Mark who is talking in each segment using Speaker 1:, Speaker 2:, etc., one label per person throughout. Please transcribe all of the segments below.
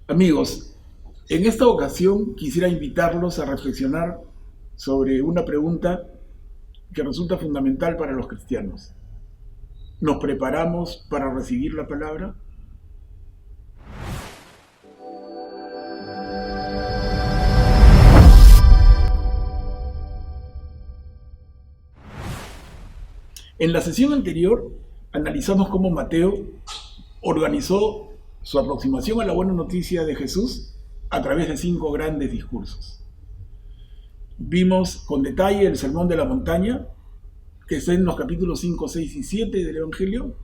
Speaker 1: Amigos, en esta ocasión quisiera invitarlos a reflexionar sobre una pregunta que resulta fundamental para los cristianos. ¿Nos preparamos para recibir la palabra? En la sesión anterior analizamos cómo Mateo organizó su aproximación a la buena noticia de Jesús a través de 5 grandes discursos. Vimos con detalle el Sermón de la Montaña, que está en los capítulos 5, 6 y 7 del Evangelio.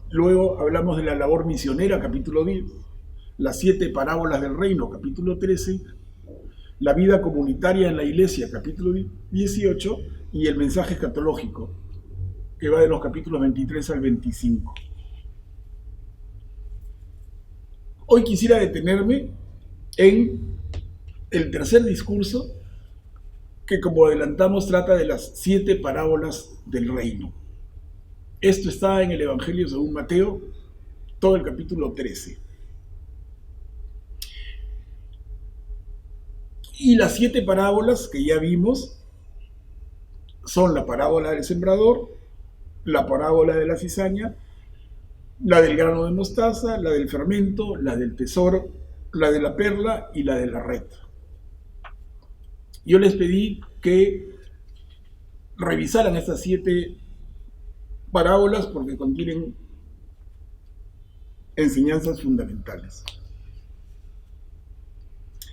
Speaker 1: Luego hablamos de la labor misionera, capítulo 10, las 7 parábolas del reino, capítulo 13, la vida comunitaria en la iglesia, capítulo 18, y el mensaje escatológico, que va de los capítulos 23 al 25. Hoy quisiera detenerme en el tercer discurso, que como adelantamos trata de las 7 parábolas del reino. Esto está en el Evangelio según Mateo, todo el capítulo 13. Y las 7 parábolas que ya vimos son la parábola del sembrador, la parábola de la cizaña, la del grano de mostaza, la del fermento, la del tesoro, la de la perla y la de la red. Yo les pedí que revisaran estas 7 parábolas porque contienen enseñanzas fundamentales.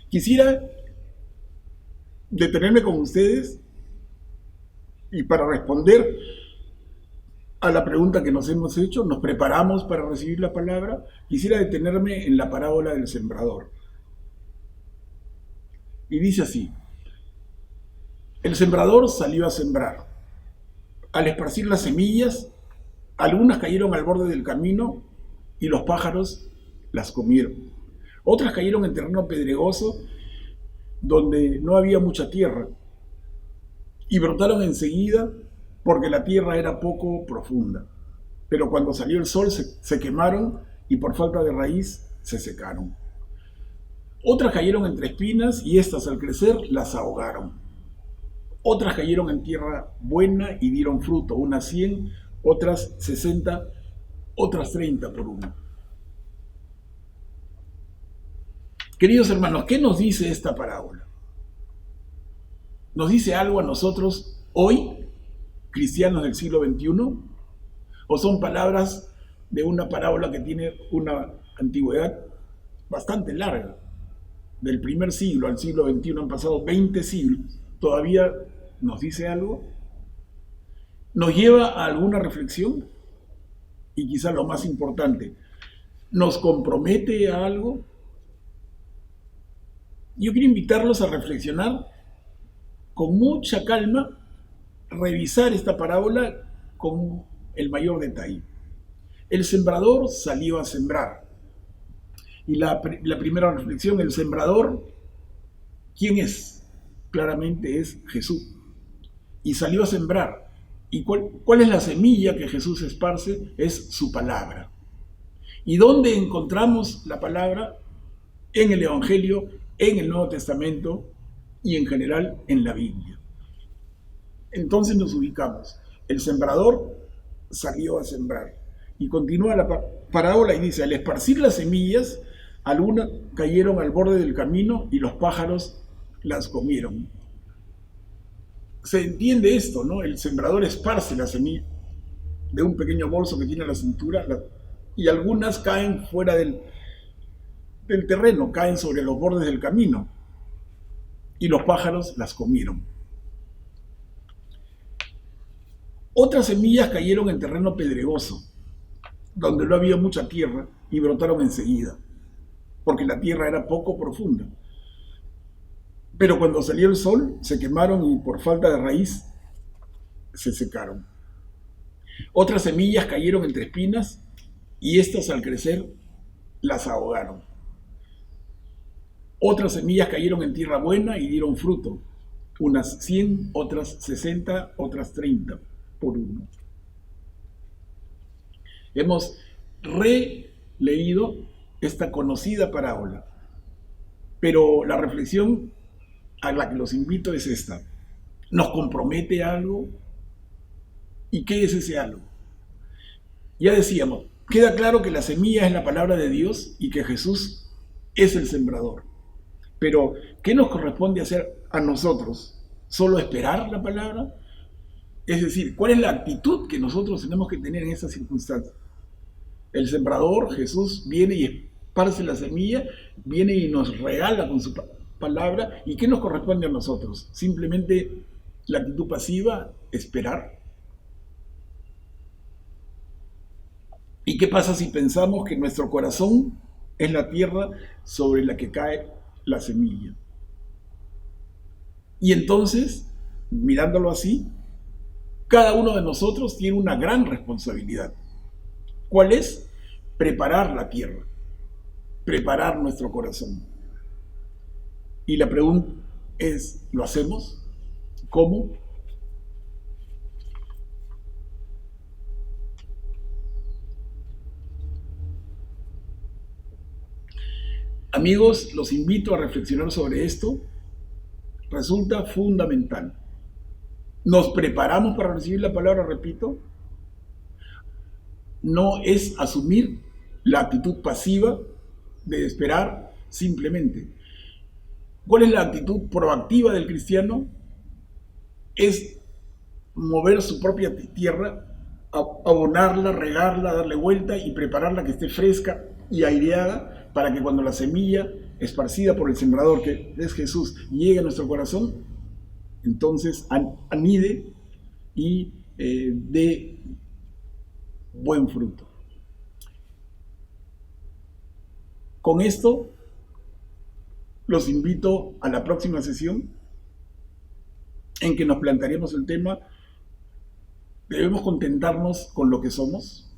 Speaker 1: Quisiera detenerme con ustedes y para responder a la pregunta que nos hemos hecho, ¿nos preparamos para recibir la palabra? Quisiera detenerme en la parábola del sembrador. Y dice así: el sembrador salió a sembrar. Al esparcir las semillas, algunas cayeron al borde del camino y los pájaros las comieron. Otras cayeron en terreno pedregoso donde no había mucha tierra y brotaron enseguida porque la tierra era poco profunda. Pero cuando salió el sol se quemaron y por falta de raíz se secaron. Otras cayeron entre espinas y estas al crecer las ahogaron. Otras cayeron en tierra buena y dieron fruto, unas 100, otras 60, otras 30 por uno. Queridos hermanos, ¿qué nos dice esta parábola? ¿Nos dice algo a nosotros hoy, cristianos del siglo XXI? ¿O son palabras de una parábola que tiene una antigüedad bastante larga? Del primer siglo al siglo XXI han pasado 20 siglos. ¿Todavía nos dice algo? ¿Nos lleva a alguna reflexión? Y quizá lo más importante, ¿nos compromete a algo? Yo quiero invitarlos a reflexionar con mucha calma, revisar esta parábola con el mayor detalle. El sembrador salió a sembrar. Y la primera reflexión, el sembrador, ¿quién es? Claramente es Jesús. Y salió a sembrar. ¿Y cuál es la semilla que Jesús esparce? Es su palabra. ¿Y dónde encontramos la palabra? En el Evangelio, en el Nuevo Testamento y en general en la Biblia. Entonces nos ubicamos. El sembrador salió a sembrar. Y continúa la parábola y dice: al esparcir las semillas, algunas cayeron al borde del camino y los pájaros las comieron. Se entiende esto, ¿no? El sembrador esparce la semilla de un pequeño bolso que tiene a la cintura y algunas caen fuera del terreno, caen sobre los bordes del camino y los pájaros las comieron. Otras semillas cayeron en terreno pedregoso, donde no había mucha tierra y brotaron enseguida, porque la tierra era poco profunda. Pero cuando salió el sol, se quemaron y por falta de raíz se secaron. Otras semillas cayeron entre espinas y estas al crecer las ahogaron. Otras semillas cayeron en tierra buena y dieron fruto, unas 100, otras 60, otras 30 por uno. Hemos releído esta conocida parábola Pero la reflexión a la que los invito es esta. ¿Nos compromete algo? ¿Y qué es ese algo? Ya decíamos, queda claro que la semilla es la palabra de Dios y que Jesús es el sembrador. Pero, ¿qué nos corresponde hacer a nosotros? ¿Solo esperar la palabra? Es decir, ¿cuál es la actitud que nosotros tenemos que tener en estas circunstancias? El sembrador, Jesús, viene y esparce la semilla, viene y nos regala con su palabra. ¿Y qué nos corresponde a nosotros? Simplemente la actitud pasiva, esperar. ¿Y qué pasa si pensamos que nuestro corazón es la tierra sobre la que cae la semilla? Y entonces, mirándolo así, cada uno de nosotros tiene una gran responsabilidad. ¿Cuál es? Preparar la tierra, preparar nuestro corazón. Y la pregunta es, ¿lo hacemos? ¿Cómo? Amigos, los invito a reflexionar sobre esto. Resulta fundamental. ¿Nos preparamos para recibir la palabra? Repito, no es asumir la actitud pasiva de esperar simplemente. ¿Cuál es la actitud proactiva del cristiano? Es mover su propia tierra, abonarla, regarla, darle vuelta y prepararla que esté fresca y aireada para que cuando la semilla esparcida por el sembrador, que es Jesús, llegue a nuestro corazón, entonces anide y dé buen fruto. Con esto los invito a la próxima sesión en que nos plantearemos el tema: ¿debemos contentarnos con lo que somos?